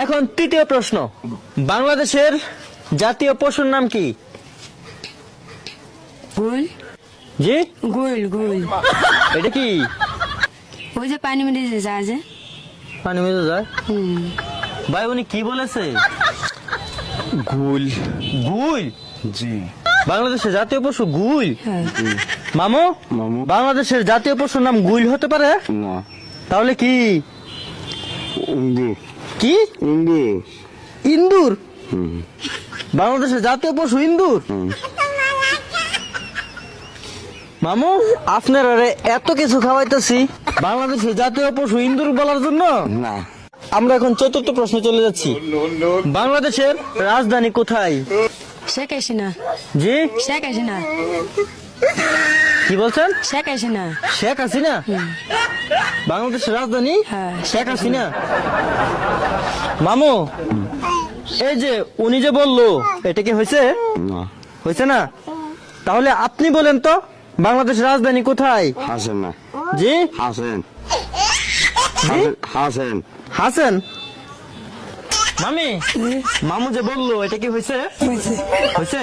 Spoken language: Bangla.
এখন তৃতীয় প্রশ্ন, বাংলাদেশের জাতীয় পশুর নাম কি? গোল জি, গোল গোল এটা কি? ওই যে পানি মেরে যে যায় যে পানি মেজে যায়। হুম ভাই উনি কি বলেছে? গুল। গুল? জি। বাংলাদেশের জাতীয় পশু গুল? হ্যাঁ মামু, মামু। বাংলাদেশের জাতীয় পশুর নাম গুল হতে পারে? না। তাহলে কি? ইন্দুর। কি? ইন্দুর। ইন্দুর? হুম। বাংলাদেশের জাতীয় পশু ইন্দুর? হুম। মামু, আপনারা এত কিছু খাওয়াইতেছি, বাংলাদেশের জাতীয় পশু ইন্দুর বলার জন্য? না। আমরা এখন চতুর্থ প্রশ্নে চলে যাচ্ছি। বাংলাদেশের রাজধানী কোথায়? শেখ হাসিনা জি, শেখ হাসিনা কি বলছেন? শেখ হাসিনা শেখ হাসিনা? বাংলাদেশের রাজধানী হ্যাঁ, শেখ হাসিনা। মামু, এই যে উনি যে বললো, এটা কি হয়েছে? না। হয়েছে না? তাহলে আপনি বলেন তো, বাংলাদেশের রাজধানী কোথায়? হাসেন না। জি, হাসেন। জি? হাসেন। হাসেন। মামি, মামু যে বললো, এটা কি হয়েছে? হয়েছে।